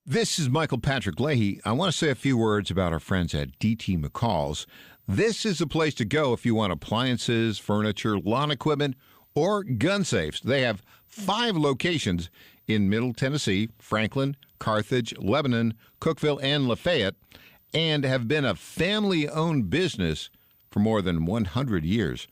This is Michael Patrick Leahy. I want to say a few words about our friends at DT McCall's. This is the place to go if you want appliances, furniture, lawn equipment, or gun safes. They have 5 locations in Middle Tennessee, Franklin, Carthage, Lebanon, Cookeville, and Lafayette, and have been a family-owned business for more than 100 years.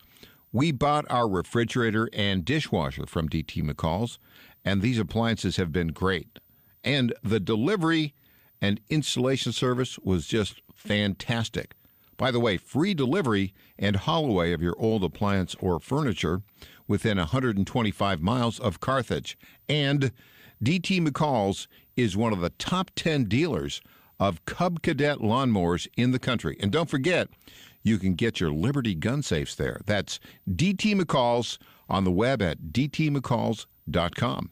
We bought our refrigerator and dishwasher from DT McCall's, and these appliances have been great. And the delivery and installation service was just fantastic. By the way, free delivery and haul away of your old appliance or furniture within 125 miles of Carthage. And DT McCall's is one of the top 10 dealers of Cub Cadet lawnmowers in the country. And don't forget, you can get your Liberty gun safes there. That's DT McCall's on the web at dtmccalls.com.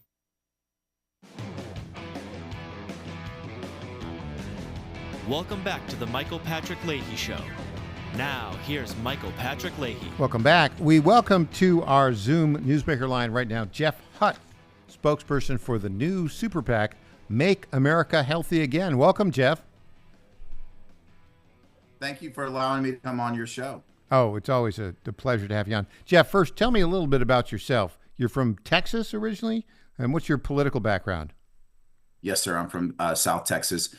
Welcome back to the Michael Patrick Leahy Show. Now, here's Michael Patrick Leahy. Welcome back. We welcome to our Zoom newsmaker line right now Jeff Hutt, spokesperson for the new super PAC, Make America Healthy Again. Welcome, Jeff. Thank you for allowing me to come on your show. Oh, it's always a pleasure to have you on. Jeff, first, tell me a little bit about yourself. You're from Texas originally, and what's your political background? Yes, sir. I'm from South Texas.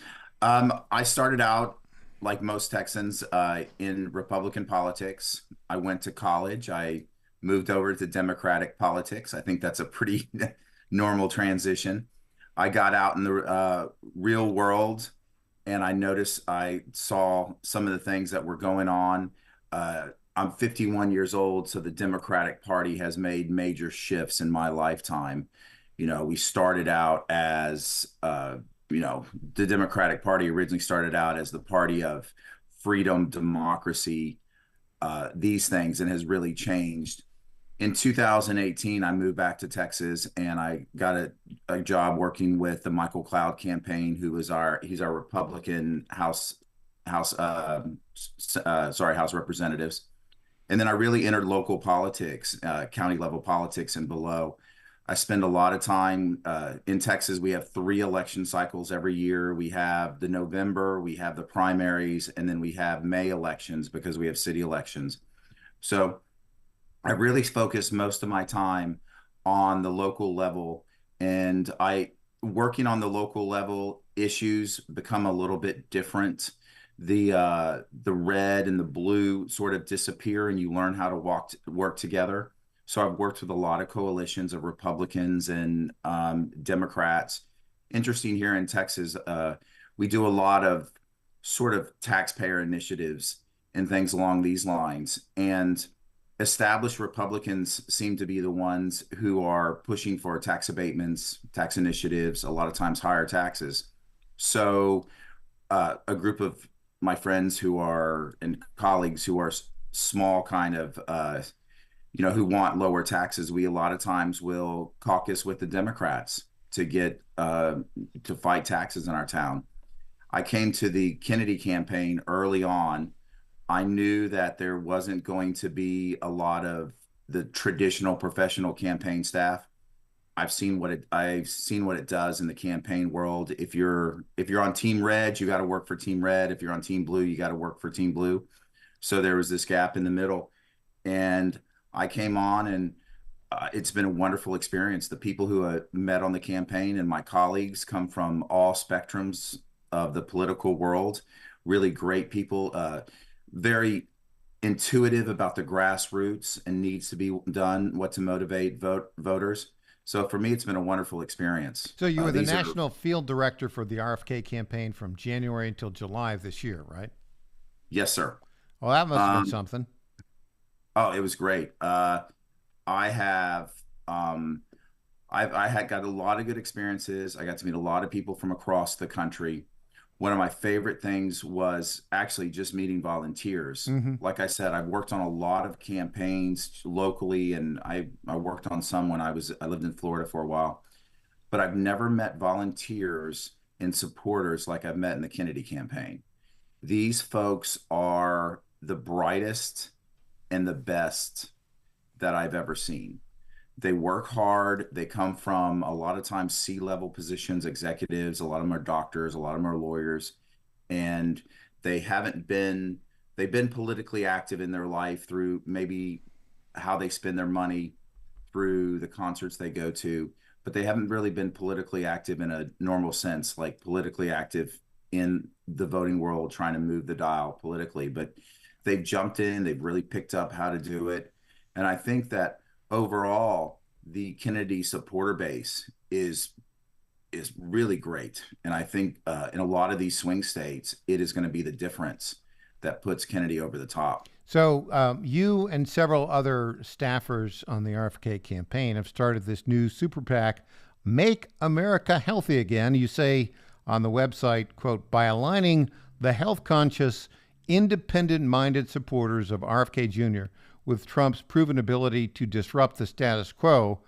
I started out, like most Texans, in Republican politics. I went to college. I moved over to Democratic politics. I think that's a pretty normal transition. I got out in the real world, and I saw some of the things that were going on. I'm 51 years old, so the Democratic Party has made major shifts in my lifetime. You know, we started out as the Democratic Party originally started out as the party of freedom, democracy, these things, and has really changed. In 2018, I moved back to Texas, and I got a job working with the Michael Cloud campaign, he's our Republican House Representatives. And then I really entered local politics, county level politics and below. I spend a lot of time in Texas. We have 3 election cycles every year. We have the November, we have the primaries, and then we have May elections because we have city elections. So I really focus most of my time on the local level, and working on the local level issues become a little bit different. The red and the blue sort of disappear, and you learn how to work together. So I've worked with a lot of coalitions of Republicans and Democrats. Interesting here in Texas, we do a lot of sort of taxpayer initiatives and things along these lines. And established Republicans seem to be the ones who are pushing for tax abatements, tax initiatives, a lot of times higher taxes. So a group of my friends and colleagues who are small kind of who want lower taxes, we a lot of times will caucus with the Democrats to get to fight taxes in our town. I came to the Kennedy campaign early on. I knew that there wasn't going to be a lot of the traditional professional campaign staff. I've seen what it does in the campaign world. If you're on Team Red, you got to work for Team Red. If you're on Team Blue, you got to work for Team Blue. So there was this gap in the middle, and I came on, and it's been a wonderful experience. The people who I met on the campaign and my colleagues come from all spectrums of the political world, really great people, very intuitive about the grassroots and needs to be done, what to motivate voters. So for me, it's been a wonderful experience. So you were the national field director for the RFK campaign from January until July of this year, right? Yes, sir. Well, that must have been something. Oh, it was great. I had got a lot of good experiences. I got to meet a lot of people from across the country. One of my favorite things was actually just meeting volunteers. Mm-hmm. Like I said, I've worked on a lot of campaigns locally, and I worked on some when I lived in Florida for a while. But I've never met volunteers and supporters like I've met in the Kennedy campaign. These folks are the brightest and the best that I've ever seen. They work hard. They come from a lot of times C-level positions, executives. A lot of them are doctors. A lot of them are lawyers, and they haven't been. They've been politically active in their life through maybe how they spend their money, through the concerts they go to, but they haven't really been politically active in a normal sense, like politically active in the voting world, trying to move the dial politically. But they've jumped in, they've really picked up how to do it. And I think that overall, the Kennedy supporter base is really great. And I think in a lot of these swing states, it is going to be the difference that puts Kennedy over the top. So you and several other staffers on the RFK campaign have started this new super PAC, Make America Healthy Again. You say on the website, quote, by aligning the health conscious, independent minded supporters of RFK Jr. with Trump's proven ability to disrupt the status quo,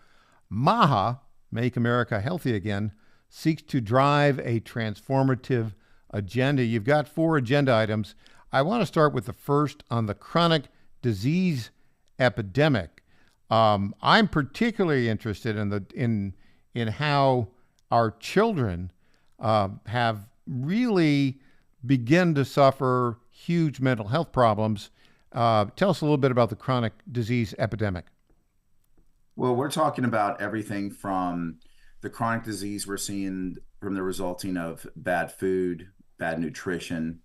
MAHA, Make America Healthy Again, seeks to drive a transformative agenda. You've got 4 agenda items. I want to start with the first on the chronic disease epidemic. I'm particularly interested in how our children have really begun to suffer huge mental health problems. Tell us a little bit about the chronic disease epidemic. Well, we're talking about everything from the chronic disease we're seeing from the resulting of bad food, bad nutrition,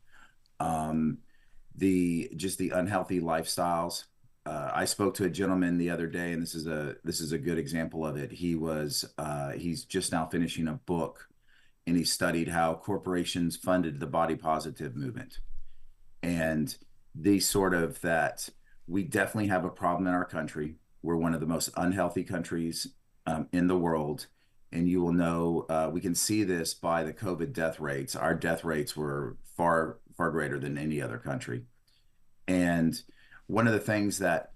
the unhealthy lifestyles. I spoke to a gentleman the other day, and this is a good example of it. He's just now finishing a book, and he studied how corporations funded the body positive movement, and that we definitely have a problem in our country. We're one of the most unhealthy countries in the world. And you will know, we can see this by the COVID death rates. Our death rates were far, far greater than any other country. And one of the things that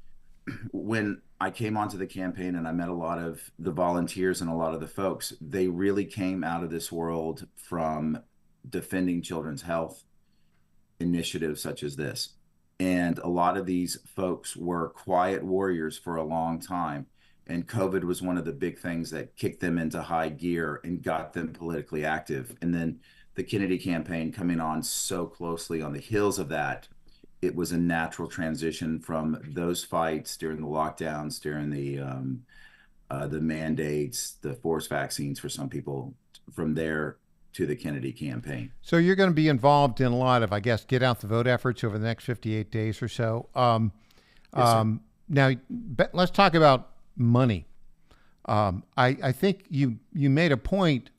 when I came onto the campaign and I met a lot of the volunteers and a lot of the folks, they really came out of this world from defending children's health initiatives such as this. And a lot of these folks were quiet warriors for a long time. And COVID was one of the big things that kicked them into high gear and got them politically active. And then the Kennedy campaign coming on so closely on the heels of that, it was a natural transition from those fights during the lockdowns, during the mandates, the forced vaccines for some people, from there to the Kennedy campaign. So you're going to be involved in a lot of, I guess, get out the vote efforts over the next 58 days or so. Now, let's talk about money. I think you made a point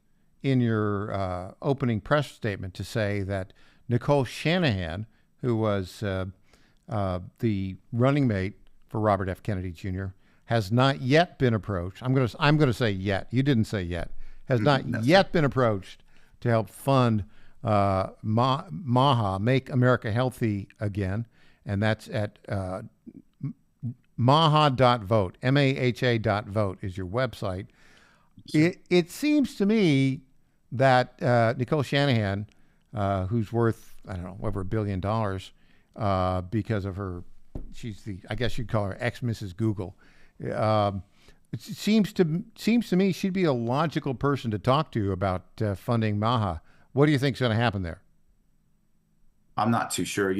in your opening press statement to say that Nicole Shanahan, who was the running mate for Robert F. Kennedy Jr., has not yet been approached. I'm going to say yet. You didn't say yet. Has not yet been approached to help fund MAHA, Make America Healthy Again, and that's at maha.vote. MAHA.vote is your website. It seems to me that Nicole Shanahan, who's worth, I don't know, over $1 billion because of her, I guess you'd call her ex-Mrs. Google. It seems to me she'd be a logical person to talk to about funding MAHA. What do you think's going to happen there? I'm not too sure.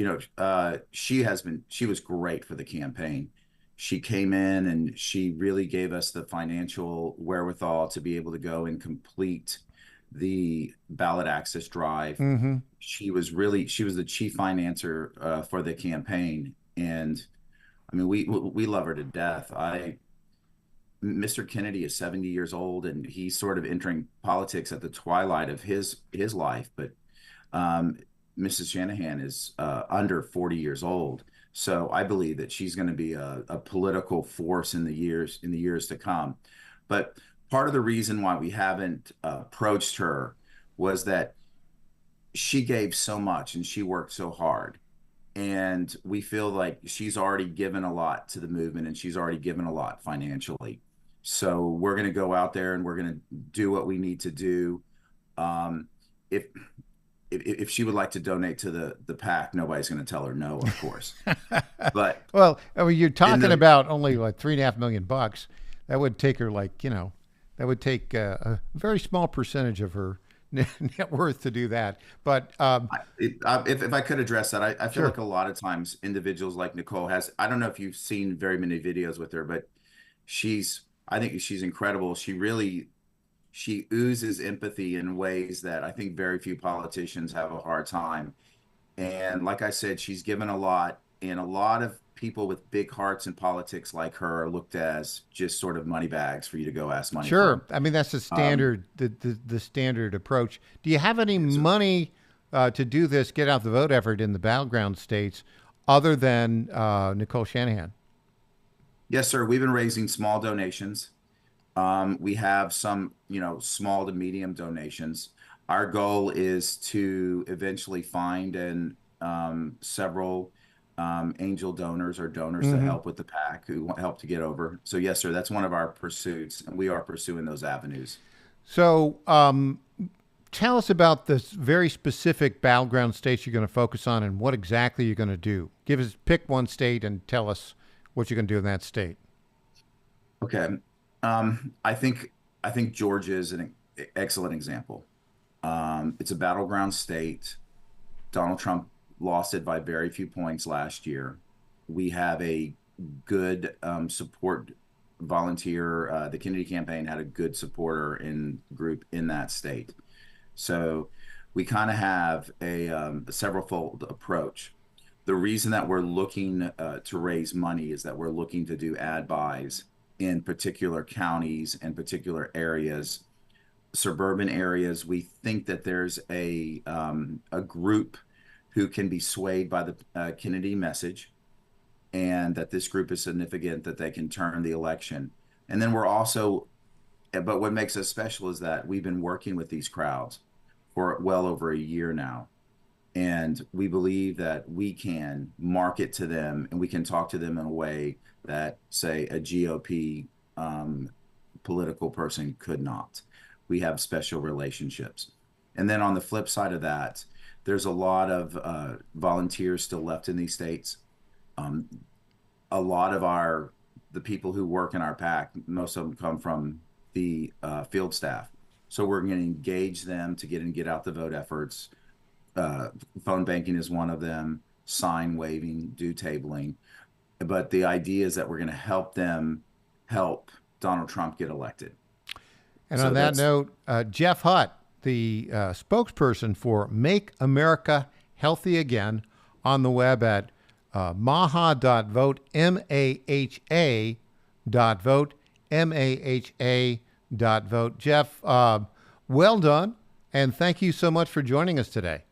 She was great for the campaign. She came in and she really gave us the financial wherewithal to be able to go and complete the ballot access drive. Mm-hmm. She was the chief financer for the campaign. And I mean, we love her to death. Mr. Kennedy is 70 years old and he's sort of entering politics at the twilight of his life. But Mrs. Shanahan is under 40 years old. So I believe that she's going to be a political force in the years to come. But part of the reason why we haven't approached her was that she gave so much and she worked so hard. And we feel like she's already given a lot to the movement and she's already given a lot financially. So we're going to go out there and we're going to do what we need to do. If she would like to donate to the PAC, nobody's going to tell her no, of course. But well, I mean, you're talking about only like $3.5 million. that would take her that would take a very small percentage of her net worth to do that. But if I could address that, I feel sure. like a lot of times individuals like Nicole I don't know if you've seen very many videos with her, but I think she's incredible. She oozes empathy in ways that I think very few politicians have a hard time. And like I said, she's given a lot, and a lot of people with big hearts in politics like her are looked as just sort of money bags for you to go ask money Sure. from. I mean, that's the standard, the standard approach. Do you have any So, money to do this get out the vote effort in the battleground states other than Nicole Shanahan? yes, sir. We've been raising small donations. We have some, small to medium donations. Our goal is to eventually find several angel donors or donors to Hmm. help with the PAC who want help to get over. So yes, sir, that's one of our pursuits, and we are pursuing those avenues. So tell us about this very specific battleground states you're going to focus on and what exactly you're going to do. Pick one state and tell us what you're going to do in that state. Okay. I think Georgia is an excellent example. It's a battleground state. Donald Trump lost it by very few points last year. We have a good support volunteer. The Kennedy campaign had a good supporter in group in that state. So we kind of have a several-fold approach. The reason that we're looking to raise money is that we're looking to do ad buys in particular counties and particular areas, suburban areas. We think that there's a group who can be swayed by the Kennedy message, and that this group is significant, that they can turn the election. And then but what makes us special is that we've been working with these crowds for well over a year now. And we believe that we can market to them and we can talk to them in a way that, say, a GOP political person could not. We have special relationships. And then on the flip side of that, there's a lot of volunteers still left in these states. A lot of the people who work in our PAC, most of them come from the field staff. So we're going to engage them to get out the vote efforts. Phone banking is one of them, sign waving, due tabling. But the idea is that we're going to help them help Donald Trump get elected. And So on that note, Jeff Hutt, the spokesperson for Make America Healthy Again, on the web at maha.vote, MAHA.vote, MAHA.vote. Jeff, well done, and thank you so much for joining us today.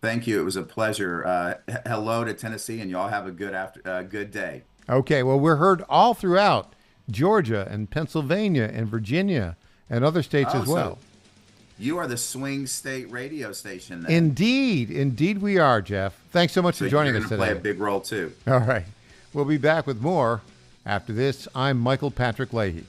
Thank you. It was a pleasure. Hello to Tennessee, and y'all have a good day. Okay, well, we're heard all throughout Georgia and Pennsylvania and Virginia and other states as well. So you are the swing state radio station then. Indeed we are, Jeff. Thanks so much for joining us You're today. going to play a big role too. All right. We'll be back with more after this. I'm Michael Patrick Leahy.